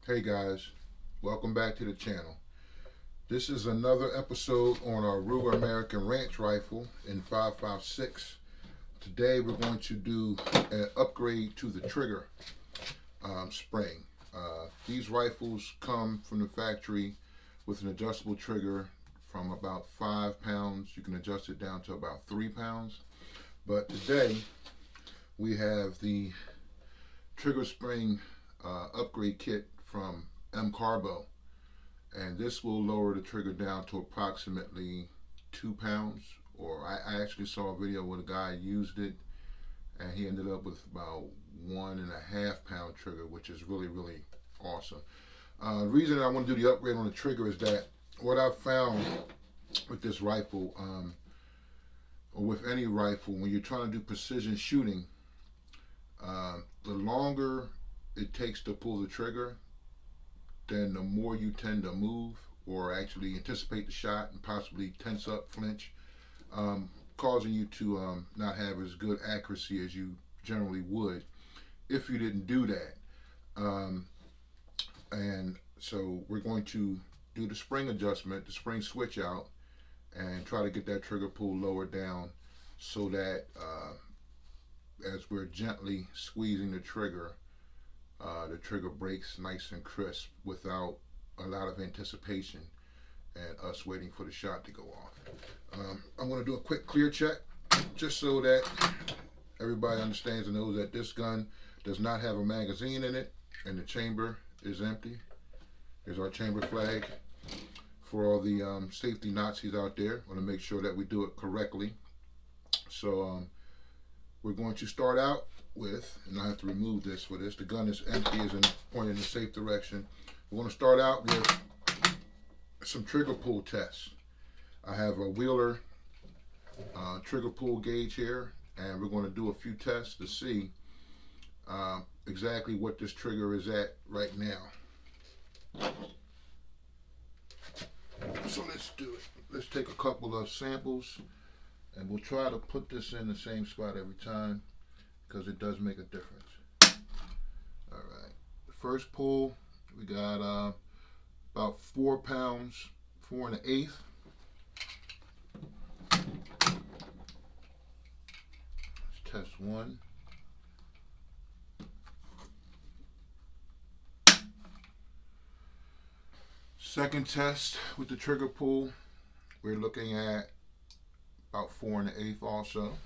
Hey guys, welcome back to the channel. This is another episode on our Ruger American Ranch rifle in 5.56. Today we're going to do an upgrade to the trigger spring. These rifles come from the factory with an adjustable trigger from about 5 pounds. You can adjust it down to about 3 pounds. But today we have the trigger spring upgrade kit from Carbo, and this will lower the trigger down to approximately 2 pounds. Or I actually saw a video where the guy used it and he ended up with about 1.5 pound trigger, which is really awesome. The reason I want to do the upgrade on the trigger is that what I've found with this rifle, or with any rifle, when you're trying to do precision shooting, the longer it takes to pull the trigger, then the more you tend to move or actually anticipate the shot and possibly tense up, flinch, causing you to not have as good accuracy as you generally would if you didn't do that. And so we're going to do the spring adjustment, the spring switch out, and try to get that trigger pull lower down so that as we're gently squeezing the trigger breaks nice and crisp without a lot of anticipation and us waiting for the shot to go off. I'm going to do a quick clear check just so that everybody understands and knows that this gun does not have a magazine in it and the chamber is empty. Here's our chamber flag for all the safety Nazis out there. I want to make sure that we do it correctly. So we're going to start out with, and I have to remove this for this, the gun is empty, is pointing in the safe direction. We're going to start out with some trigger pull tests. I have a Wheeler trigger pull gauge here, and we're going to do a few tests to see exactly what this trigger is at right now. So let's do it. Let's take a couple of samples, and we'll try to put this in the same spot every time, because it does make a difference. All right, the first pull, we got about 4 pounds, 4 1/8. Let's test one. Second test with the trigger pull, we're looking at about 4 1/8 also.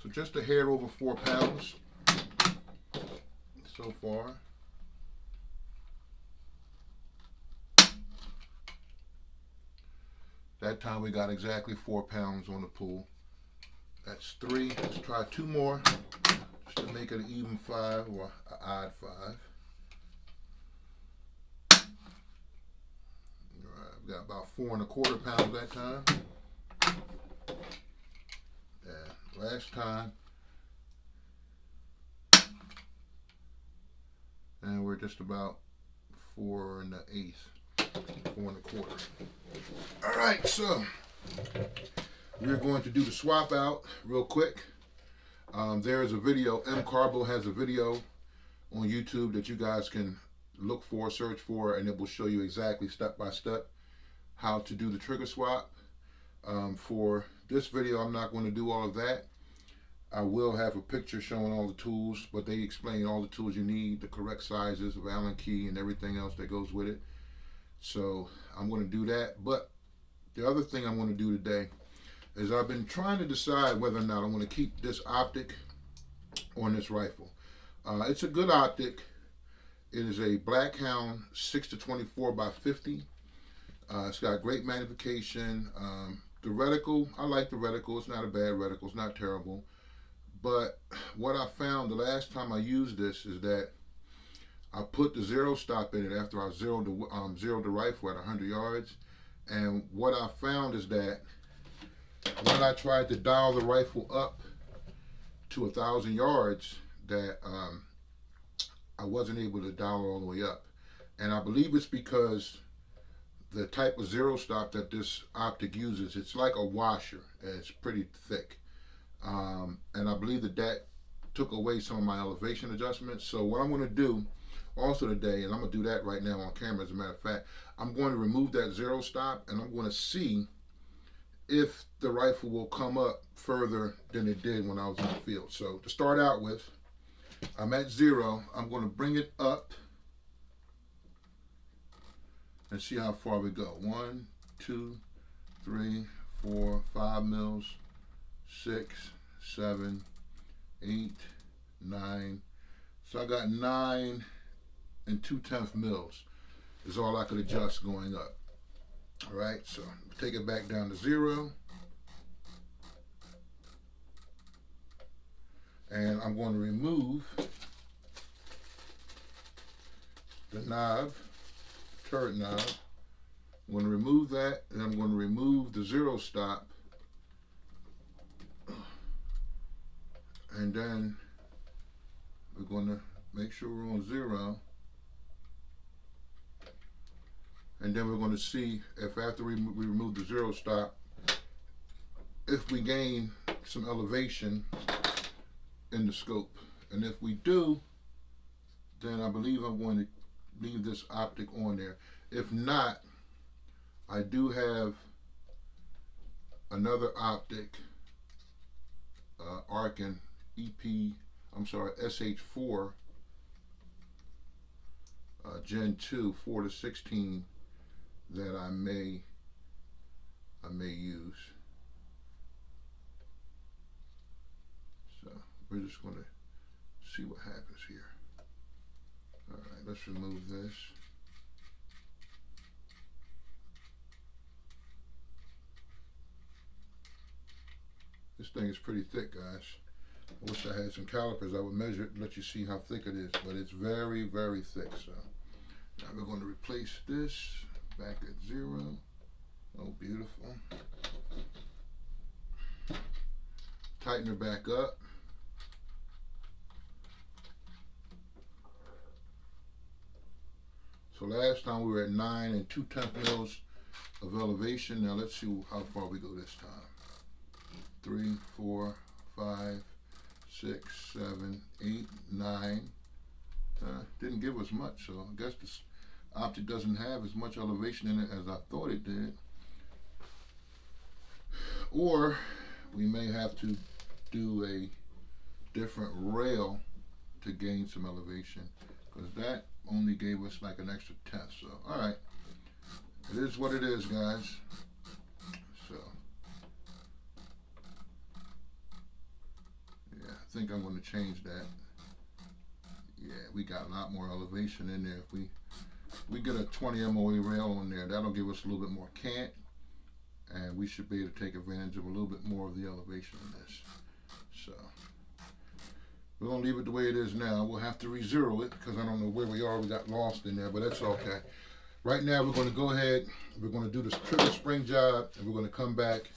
So just a hair over 4 pounds so far. That time we got exactly 4 pounds on the pull. That's 3. Let's try 2 more just to make it an even 5 or an odd 5. All right, we got about 4 1/4 pounds that time. Last time, and we're just about 4 1/8, 4 1/4. All right, so we're going to do the swap out real quick. There is a video. Carbo has a video on YouTube that you guys can look for, search for, and it will show you exactly step by step how to do the trigger swap. For this video, I'm not going to do all of that. I will have a picture showing all the tools, but they explain all the tools you need, the correct sizes of Allen key and everything else that goes with it. So I'm going to do that. But the other thing I'm going to do today is I've been trying to decide whether or not I'm going to keep this optic on this rifle. It's a good optic. It is a Blackhound 6-24 by 50. It's got great magnification. The reticle, I like the reticle. It's not a bad reticle. It's not terrible. But what I found the last time I used this is that I put the zero stop in it after I zeroed the rifle at 100 yards. And what I found is that when I tried to dial the rifle up to 1,000 yards, that I wasn't able to dial all the way up. And I believe it's because the type of zero stop that this optic uses, it's like a washer, and it's pretty thick. And I believe that took away some of my elevation adjustments. So what I'm going to do also today, and I'm going to do that right now on camera as a matter of fact, I'm going to remove that zero stop and I'm going to see if the rifle will come up further than it did when I was in the field. So to start out with, I'm at 0. I'm going to bring it up and see how far we go. 1, 2, 3, 4, 5 mils, 6, 7, 8, 9. So I got 9 and 2/10 mils is all I could adjust going up. All right, so take it back down to 0. And I'm going to remove the knob, turret knob. I'm going to remove that, and I'm going to remove the zero stop. And then we're going to make sure we're on 0. And then we're going to see if after we remove the zero stop, if we gain some elevation in the scope. And if we do, then I believe I'm going to leave this optic on there. If not, I do have another optic, Arkin SH4 Gen 2 4 to 16 that I may use. So we're just going to see what happens here. All right, let's remove this. This thing is pretty thick, guys. I wish I had some calipers. I would measure it and let you see how thick it is, but it's very, very thick. So now we're going to replace this back at 0. Oh, beautiful. Tighten her back up. So last time we were at 9 and 2/10 mils of elevation. Now let's see how far we go this time. 3, 4, 5, 6, 7, 8, 9. Didn't give us much, so I guess this optic doesn't have as much elevation in it as I thought it did. Or we may have to do a different rail to gain some elevation, because that only gave us like an extra 10th. So all right, it is what it is, guys. So yeah, I think I'm going to change that. Yeah, we got a lot more elevation in there. If we get a 20 MOA rail on there, that'll give us a little bit more cant, and we should be able to take advantage of a little bit more of the elevation in this. So we're going to leave it the way it is now. We'll have to re-zero it because I don't know where we are. We got lost in there, but that's okay. Right now we're going to go ahead, we're going to do this trigger spring job, and we're going to come back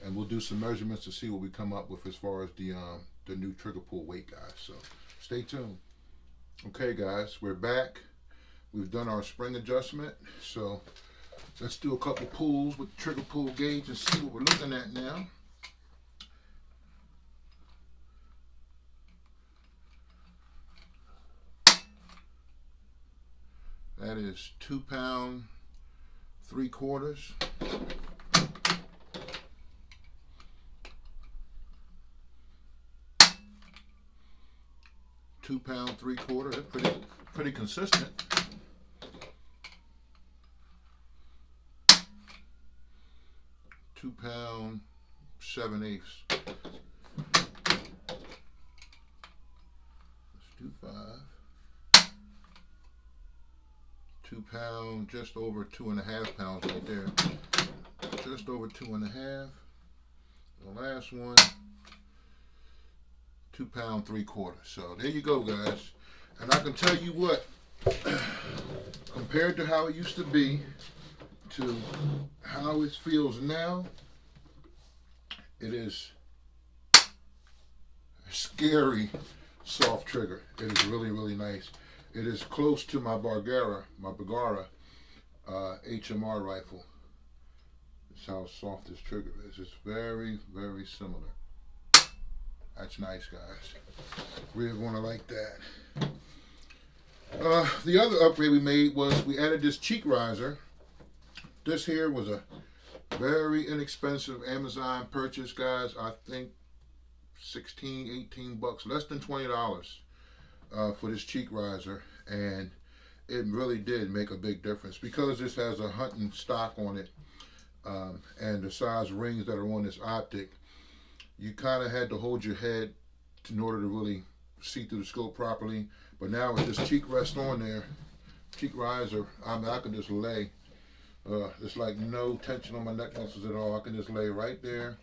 and we'll do some measurements to see what we come up with as far as the new trigger pull weight, guys. So stay tuned. Okay, guys, we're back. We've done our spring adjustment. So let's do a couple pulls with the trigger pull gauge and see what we're looking at now. That is 2 pounds 3/4. 2 pounds 3/4. That's pretty consistent. 2 pounds 7/8. Let's do 5. 2 pounds, just over 2.5 pounds right there. Just over 2.5. The last one, 2 pounds 3/4. So there you go, guys. And I can tell you what, compared to how it used to be to how it feels now, it is a scary soft trigger. It is really, really nice. It is close to my Bergara HMR rifle. That's how soft this trigger is. It's very, very similar. That's nice, guys. We're going to like that. The other upgrade we made was we added this cheek riser. This here was a very inexpensive Amazon purchase, guys. I think 16, 18 bucks, less than $20 for this cheek riser. And it really did make a big difference because this has a hunting stock on it, and the size rings that are on this Optic. You kind of had to hold your head in order to really see through the scope properly. But now with this cheek rest on there, cheek riser, I mean, I can just lay. It's like no tension on my neck muscles at all. I can just lay right there.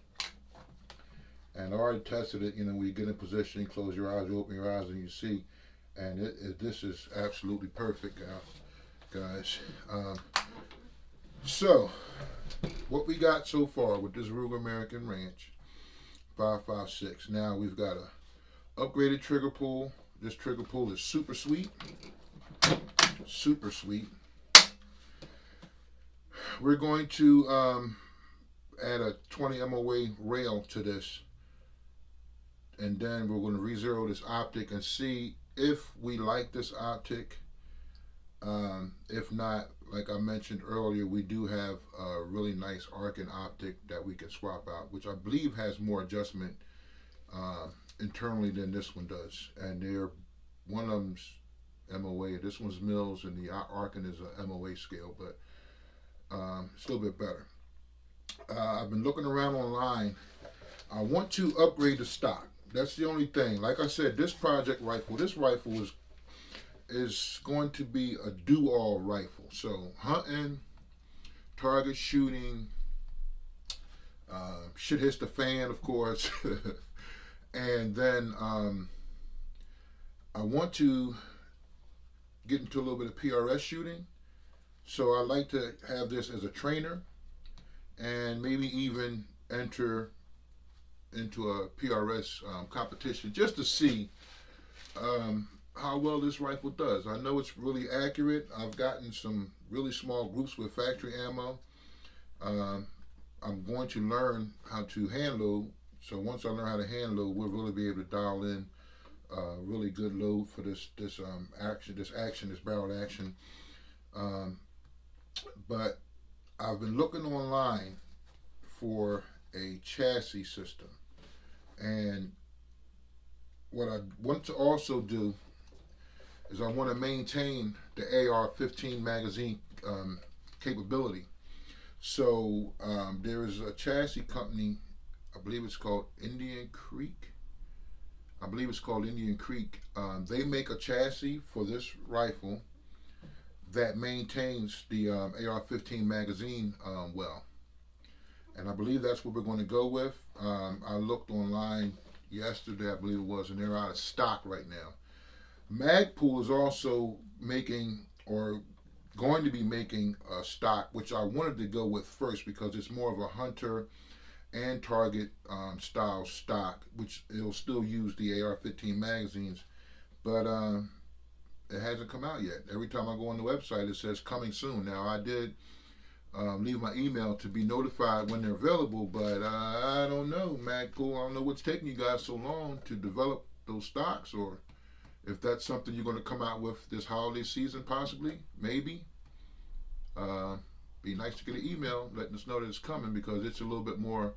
And I already tested it. You know, when you get in position, close your eyes, you open your eyes, and you see. And this is absolutely perfect, guys. So, what we got so far with this Ruger American Ranch 5.56. Now we've got a upgraded trigger pull. This trigger pull is super sweet. Super sweet. We're going to add a 20 MOA rail to this. And then we're going to re-zero this Optic and see if we like this Optic. If not, like I mentioned earlier, we do have a really nice Arkin Optic that we can swap out, which I believe has more adjustment internally than this one does. And one of them's MOA, this one's mils, and the Arkin is a MOA scale, but still a bit better. I've been looking around online. I want to upgrade the stock. That's the only thing. Like I said, this project rifle, this rifle is going to be a do-all rifle. So hunting, target shooting, shit hits the fan, of course. And then I want to get into a little bit of PRS shooting. So I like to have this as a trainer and maybe even enter into a PRS competition just to see how well this rifle does. I know it's really accurate. I've gotten some really small groups with factory ammo. I'm going to learn how to hand load. So once I learn how to hand load, we'll really be able to dial in really good load for this barrel action. But I've been looking online for a chassis system. And what I want to also do is I want to maintain the AR-15 magazine capability. So there is a chassis company, I believe it's called Indian Creek. They make a chassis for this rifle that maintains the AR-15 magazine well. And I believe that's what we're going to go with. I looked online yesterday, I believe it was, and they're out of stock right now. Magpul is also making, or going to be making, a stock, which I wanted to go with first because it's more of a hunter and target style stock, which it'll still use the AR-15 magazines, but it hasn't come out yet. Every time I go on the website, it says coming soon. Now, I did leave my email to be notified when they're available, but I don't know, Magpul. I don't know what's taking you guys so long to develop those stocks, or if that's something you're going to come out with this holiday season, possibly, maybe. Be nice to get an email letting us know that it's coming, because it's a little bit more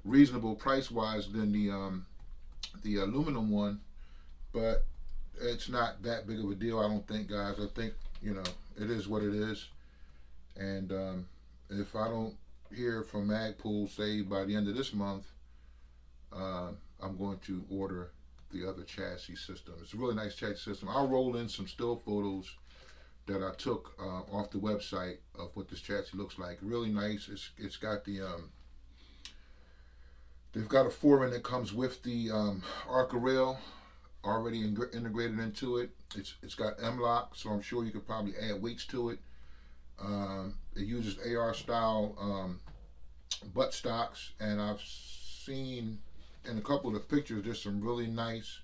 reasonable price-wise than the aluminum one, but it's not that big of a deal, I don't think, guys. I think, it is what it is. And if I don't hear from Magpul, say, by the end of this month, I'm going to order the other chassis system. It's a really nice chassis system. I'll roll in some still photos that I took off the website of what this chassis looks like. Really nice. It's got the they've got a forend that comes with the Arca rail already integrated into it. It's got M-lock, so I'm sure you could probably add weights to it. It uses AR style butt stocks, and I've seen in a couple of the pictures there's some really nice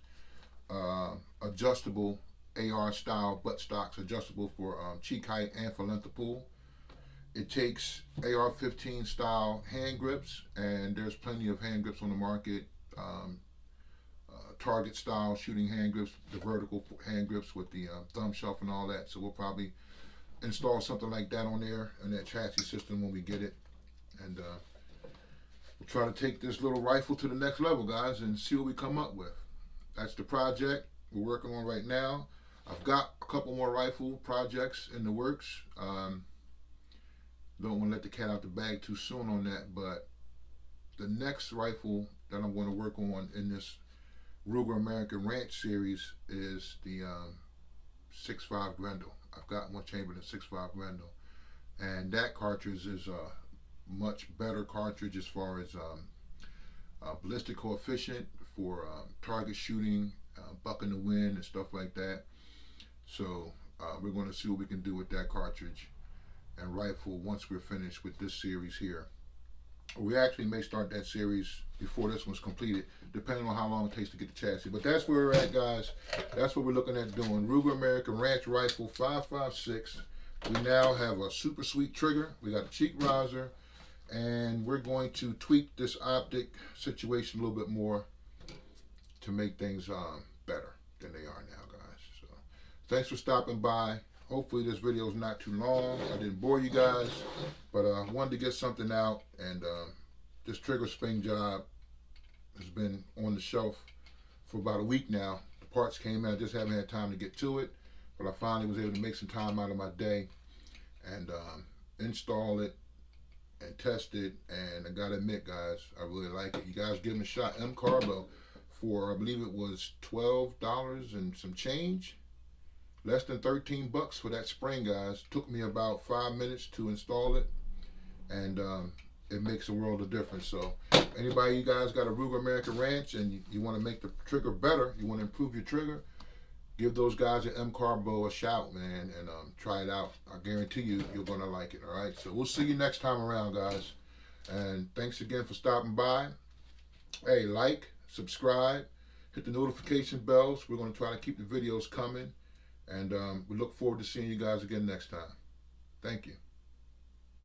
adjustable AR style butt stocks, adjustable for cheek height and for length of pull. It takes AR-15 style hand grips, and there's plenty of hand grips on the market. target style shooting hand grips, the vertical hand grips with the thumb shelf and all that. So we'll probably install something like that on there and that chassis system when we get it. And we'll try to take this little rifle to the next level, guys, and see what we come up with. That's the project we're working on right now. I've got a couple more rifle projects in the works. Don't want to let the cat out the bag too soon on that, but the next rifle that I'm going to work on in this Ruger American Ranch series is the 6.5 Grendel. I've got one chambered in 6.5 Grendel, and that cartridge is a much better cartridge as far as ballistic coefficient for target shooting, bucking the wind and stuff like that. So we're going to see what we can do with that cartridge and rifle once we're finished with this series here. We actually may start that series before this one's completed, depending on how long it takes to get the chassis. But that's where we're at, guys. That's what we're looking at doing. Ruger American Ranch Rifle 5.56. We now have a super sweet trigger. We got a cheek riser, and we're going to tweak this optic situation a little bit more to make things better than they are now, guys. So thanks for stopping by. Hopefully this video is not too long. I didn't bore you guys, but I wanted to get something out. And this trigger spring job has been on the shelf for about a week now. The parts came in, I just haven't had time to get to it, but I finally was able to make some time out of my day and install it and test it. And I gotta admit, guys, I really like it. You guys give them a shot. M Carbo for, I believe it was $12 and some change. Less than 13 bucks for that spring, guys. Took me about 5 minutes to install it, and it makes a world of difference. So anybody, you guys got a Ruger American Ranch and you want to make the trigger better, you want to improve your trigger, give those guys at M Carbo a shout, man, and try it out. I guarantee you, you're going to like it, all right? So we'll see you next time around, guys. And thanks again for stopping by. Hey, like, subscribe, hit the notification bells. We're going to try to keep the videos coming. And we look forward to seeing you guys again next time. Thank you.